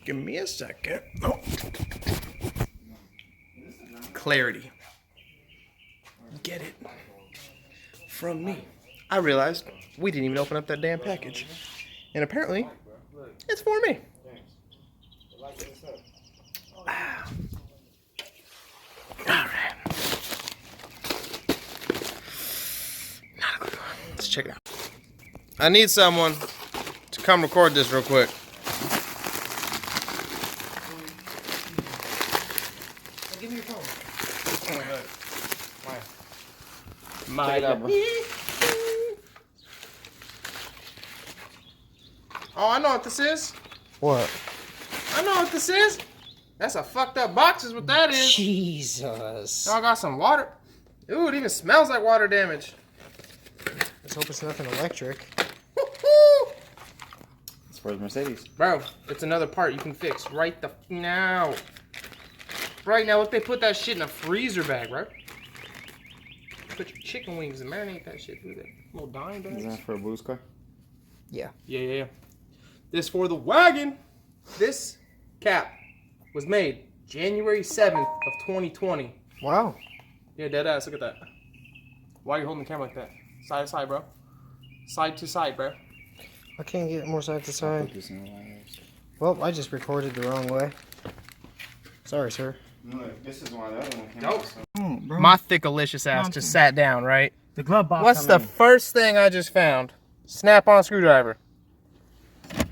Give me a second. Oh. Clarity. Get it from me. I realized we didn't even open up that damn package. And apparently, it's for me. Ah. Alright. Not a good one. Let's check it out. I need someone to come record this real quick. Give me your phone. Oh my God. Oh, I know what this is. What? I know what this is. That's a fucked up box is what that is. Jesus. Y'all got some water. Ooh, it even smells like water damage. Let's hope it's nothing electric. It's for the Mercedes. Bro, it's another part you can fix right the now. Right now, if they put that shit in a freezer bag, right? Put your chicken wings and marinate that shit through that little dime bag. Is that for a boost car? Yeah. Yeah. This for the wagon. This cap was made January 7th of 2020. Wow. Yeah, dead ass. Look at that. Why are you holding the camera like that? Side to side, bro. Side to side, bro. I can't get more side to I'll side. put this in the wires. Well, I just recorded the wrong way. Sorry, sir. Look, this is why the other one came Nope. out. So. Oh, bro. My thickalicious ass just sat down, right? The glove box. What's the first thing I just found? Snap-on screwdriver.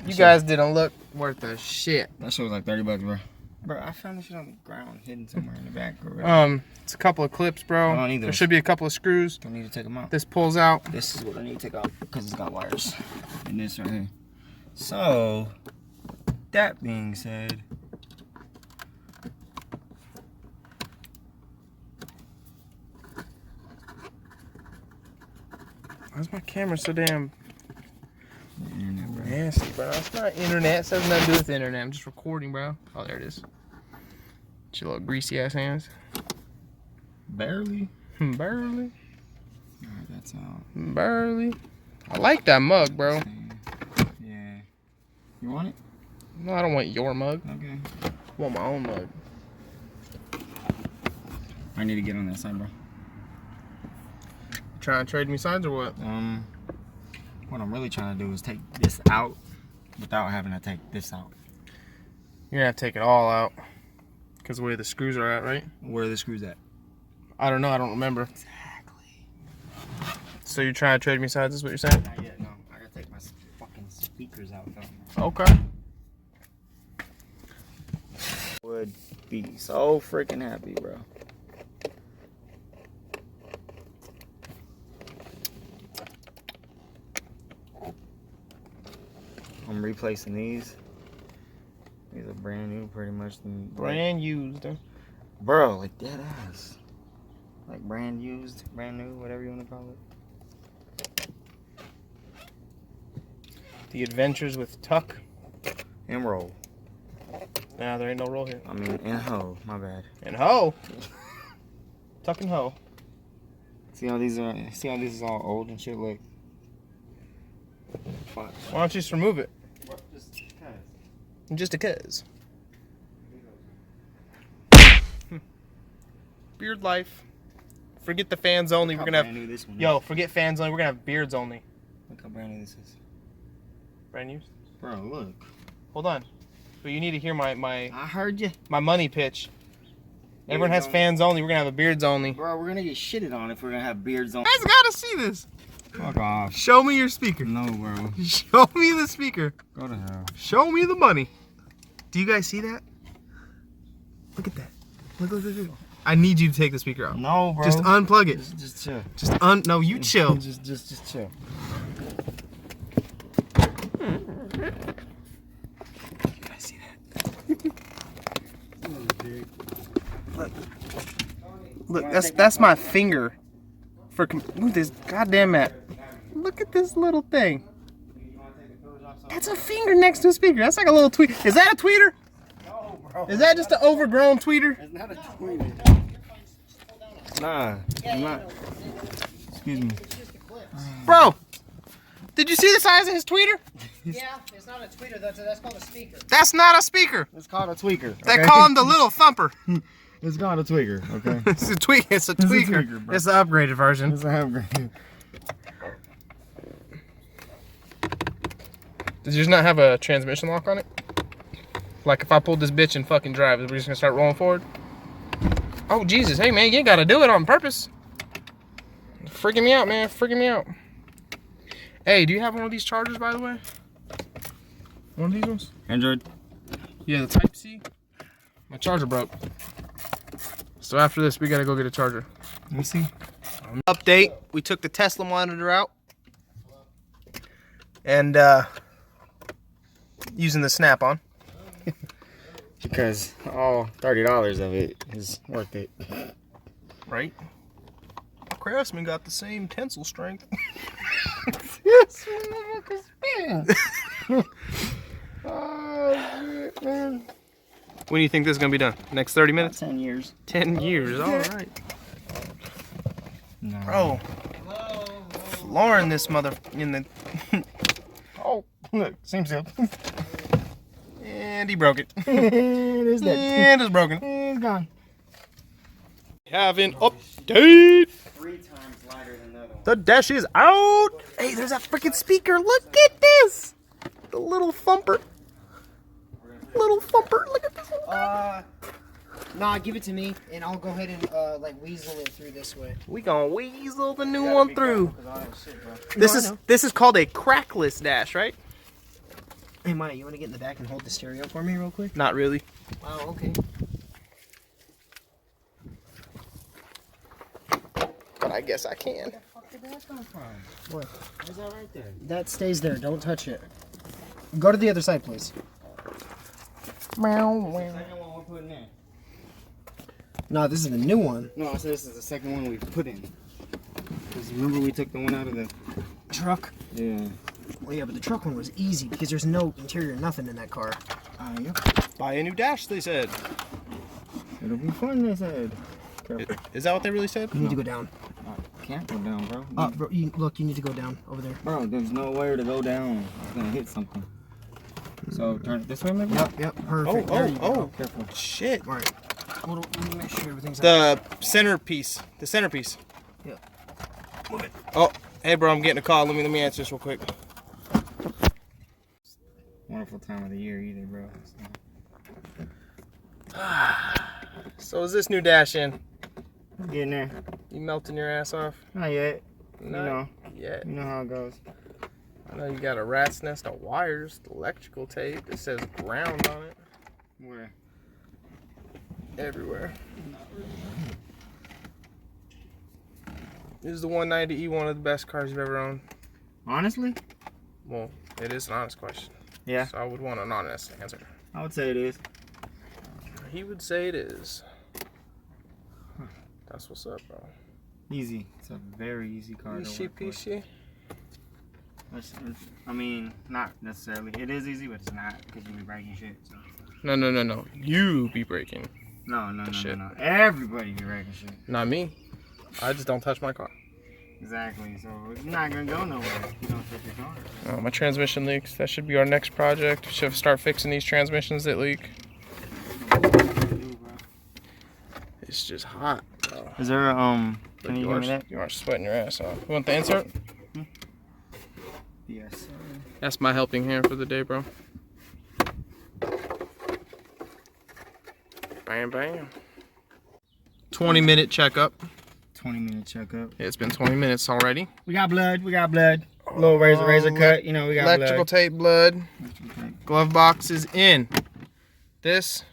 You guys didn't look worth a shit. That shit was like $30, bro. Bro, I found this shit on the ground, hidden somewhere in the back. It's a couple of clips, bro. I don't need There those. should be a couple of screws. Don't need to take them out. This pulls out. This is what I need to take out because it's got wires. And this right here. So, that being said, Why's my camera so damn internet, bro. nasty, bro? It's not internet. It has nothing to do with the internet. I'm just recording, bro. Oh, there it is. It's your little greasy ass hands. Barely. Barely. Alright, that's out. Barely. I like that mug, bro. Yeah. You want it? No, I don't want your mug. Okay. I want my own mug. I need to get on that side, bro. Trying to trade me sides or what? What I'm really trying to do is take this out without having to take this out. You're gonna have to take it all out. Because of where the screws are at, right? Where are the screws at? I don't know. I don't remember. Exactly. So you're trying to trade me sides is what you're saying? Not yet, no. I gotta take my fucking speakers out, though. Okay. Would be so freaking happy, bro. I'm replacing these. These are brand new, pretty much. Brand used. Bro, like dead ass. Like brand used, brand new, whatever you want to call it. The Adventures with Tuck. And roll. Nah, there ain't no roll here. I mean, and hoe. My bad. And ho. Tuck and ho. See how these are? See how this is all old and shit? Like, fuck. Why don't you just remove it? What? Just cause. Just a cuz. Beard life. Forget the fans only. We're gonna have. This one Yo, forget fans only. We're gonna have beards only. Look how brand new this is. Brand new. Bro, look. Hold on. But you need to hear my I heard you. my money pitch. Everyone has fans only. We're gonna have a beards only. Bro, we're gonna get shitted on if we're gonna have beards on. You guys gotta see this. Fuck off. Show me your speaker. No, bro. Show me the speaker. Go to hell. Show me the money. Do you guys see that? Look at that. Look. I need you to take the speaker out. No, bro. Just unplug it. Just chill. No, you chill. Just chill. You guys see that? Look, that's my finger. For look this goddamn mat. Look at this little thing. That's a finger next to a speaker. That's like a little tweet. Is that a tweeter? No, bro. Is that just an overgrown tweeter? It's not a tweeter. Nah, I'm not. Excuse me. Bro, Did you see the size of his tweeter? Yeah, it's not a tweeter. That's called a speaker. That's not a speaker. It's called a tweaker. They call him the little thumper. It's called a tweaker, okay? It's a tweaker. It's a tweaker. Bro. It's the upgraded version. It's an upgrade. Does yours not have a transmission lock on it? Like if I pulled this bitch and fucking drive, we're just gonna start rolling forward? Oh Jesus, hey man, you ain't gotta do it on purpose. Freaking me out, man. Freaking me out. Hey, do you have one of these chargers, by the way? One of these ones? Android? Yeah, the Type C. My charger broke. So after this, we gotta go get a charger. Let me see. Update, we took the Tesla monitor out. And using the Snap-on. Because all $30 of it is worth it. Right? Craftsman got the same tensile strength. Yes, motherfucker spin. Oh, shit, man. When do you think this is gonna be done? Next 30 minutes? 10 years. 10 years, alright. No. Bro. Flooring this mother in the... Oh, look, same zip. And he broke it. It is that. And it's broken. It's gone. Have an update. 3 times lighter than the other one. The dash is out. Hey, there's that freaking speaker. Look at this. The little thumper. Little thumper. Look at this. Nah, give it to me, and I'll go ahead and like weasel it through this way. We gonna weasel the new one through. No, This is called a crackless dash, right? Hey, Maya, you want to get in the back and hold the stereo for me real quick? Not really. Oh, okay. But I guess I can. Where the fuck did that come from? What? Where's that right there? That stays there. Don't touch it. Go to the other side, please. Meow, meow. Second one we're putting in. No, this is the new one. No, I said this is the second one we've put in. Because remember we took the one out of the... Truck. Yeah. Well, yeah, but the truck one was easy because there's no interior, nothing in that car. Yep. Buy a new dash, they said. It'll be fun, they said. Careful. Is that what they really said? You need to go down. Can't go down, bro. Bro, look, you need to go down over there. Bro, there's nowhere to go down. It's gonna hit something. So turn it this way, maybe? Yep, perfect. There you go. Careful. Shit. All right. Let me make sure everything's The centerpiece. The centerpiece. Yeah. Move it. Oh, hey bro, I'm getting a call. Let me answer this real quick. Wonderful time of the year either, bro. So is this new dash in? Getting there. You melting your ass off? Not yet. Not You yet. know how it goes. I know you got a rat's nest of wires, electrical tape that says ground on it. Where? Everywhere. Is the 190E one of the best cars you've ever owned? Honestly? Well, it is an honest question. Yeah. So I would want an honest answer. I would say it is. He would say it is. That's what's up, bro. Easy. It's a very easy car to Peachy, work with. peachy. I mean, not necessarily. It is easy, but it's not because you be breaking shit. So. No. You be breaking. No. Shit. No. Everybody be breaking shit. Not me. I just don't touch my car. Exactly. So it's not gonna go nowhere if you don't touch your car. Oh, my transmission leaks. That should be our next project. We should start fixing these transmissions that leak. It's just hot, bro. Is there a Can you give me that? You are sweating your ass off. You want the insert? Yes. That's my helping hand for the day, bro. Bam, bam. 20-minute checkup. 20-minute checkup. Yeah, it's been 20 minutes already. We got blood. Little razor cut. You know, we got Electrical tape, blood. Electrical tape. Glove box is in. That's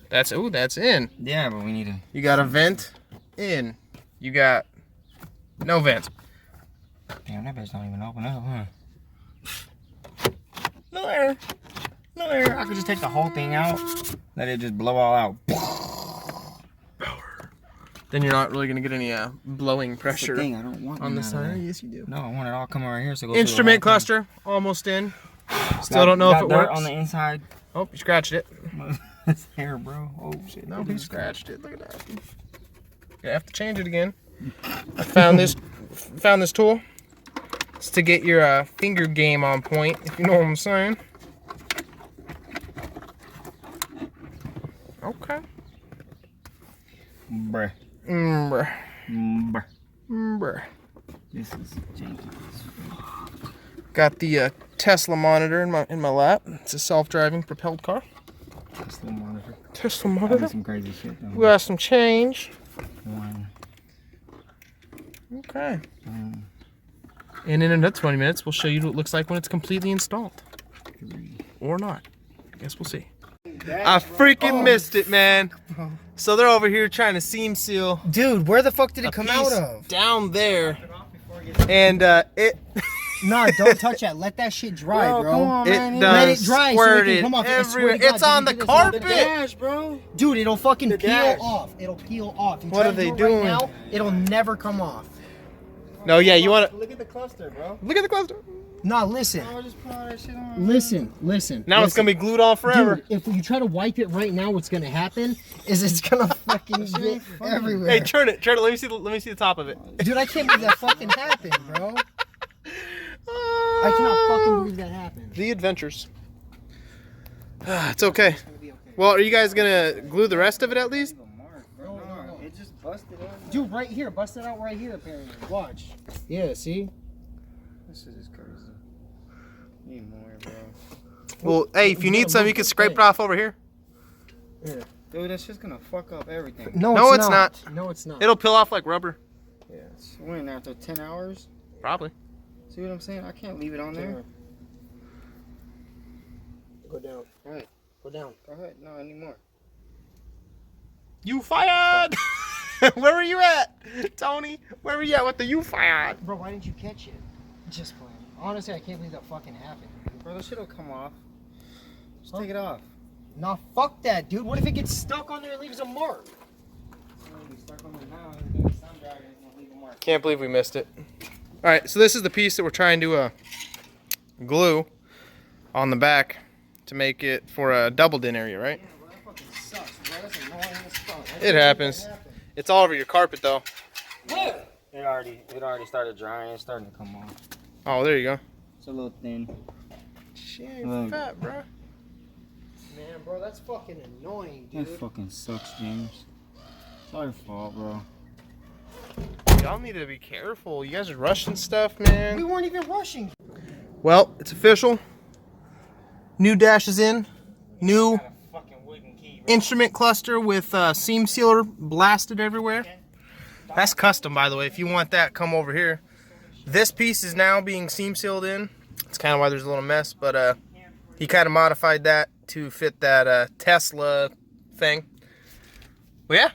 in. Yeah, but we need to. You got a vent in. You got no vent. Damn, that bitch don't even open up, huh? No air. No air. I could just take the whole thing out. Let it just blow all out. Then you're not really gonna get any blowing pressure That's the thing. I don't want on the none of that. side. Yes, you do. No, I want it all coming right here. So go Instrument cluster almost in. Still don't know if it dirt works. on the inside. Oh, you scratched it. That's hair, bro. Oh shit. No, he scratched it. Look at that. You have to change it again. I found this tool. It's to get your finger game on point, if you know what I'm saying. Okay. Bruh. Bruh. Bruh. Bruh. This is janky. Got the Tesla monitor in my lap. It's a self-driving propelled car. Tesla monitor. Tesla That monitor. is some crazy shit though. We got some change. 1, Okay. And in another 20 minutes, we'll show you what it looks like when it's completely installed. 3. Or not. I guess we'll see. I freaking missed it, man. So they're over here trying to seam seal. Dude, where the fuck did it a come piece out of? down there. And it Nah, don't touch that. Let that shit dry, bro. Come on, it man. Let does it dry so it squirt can it come off. I swear everywhere. to God, It's dude, on you the did this carpet. Dash, bro. Dude, it'll fucking peel dash. off. It'll peel off. You What try are to they do it doing? Right now, it'll never come off. No, yeah, you want to Look at the cluster, bro. look at the cluster. Nah, listen. I was just putting all that shit on. Listen. Now it's gonna be glued on forever. Dude, if you try to wipe it right now, what's gonna happen is it's gonna fucking get everywhere. Hey, turn it. Let me see. Let me see the top of it. Dude, I can't believe that fucking happened, bro. I cannot fucking believe that happened. The adventures. It's okay. Well, are you guys gonna glue the rest of it at least? No. It just busted out. Dude, right here, bust it out right here, apparently. Watch. Yeah, see? This shit is crazy. Need more, bro. Well, hey, if you need some, you can scrape it off over here. Yeah. Dude, that's just gonna fuck up everything. No, it's not. No, it's not. It'll peel off like rubber. Yeah. It's when after 10 hours. Probably. See what I'm saying? I can't leave it on there. Go down. All right. Go down. Go ahead. No, anymore. You fired! Where were you at, Tony? Where were you at with the you fired? Bro, why didn't you catch it? Just playing. Honestly, I can't believe that fucking happened. Bro, that shit'll come off. Just take it off. Nah, fuck that, dude. What if it gets stuck on there and leaves a mark? Can't believe we missed it. All right, so this is the piece that we're trying to glue on the back to make it for a double din area, right? Yeah, bro, that fucking sucks, bro. That's annoying as fuck. It happens. It's all over your carpet though. Where? It already started drying. It's starting to come off. Oh, there you go. It's a little thin. She ain't Look. fat, bro. Man, bro, that's fucking annoying, dude. That fucking sucks, James. It's all your fault, bro. Y'all need to be careful. You guys are rushing stuff, man. We weren't even rushing. Well, it's official. New dash is in. New instrument cluster with seam sealer blasted everywhere. That's custom, by the way. If you want that, come over here. This piece is now being seam sealed in. That's kind of why there's a little mess, but he kind of modified that to fit that Tesla thing. Well, yeah,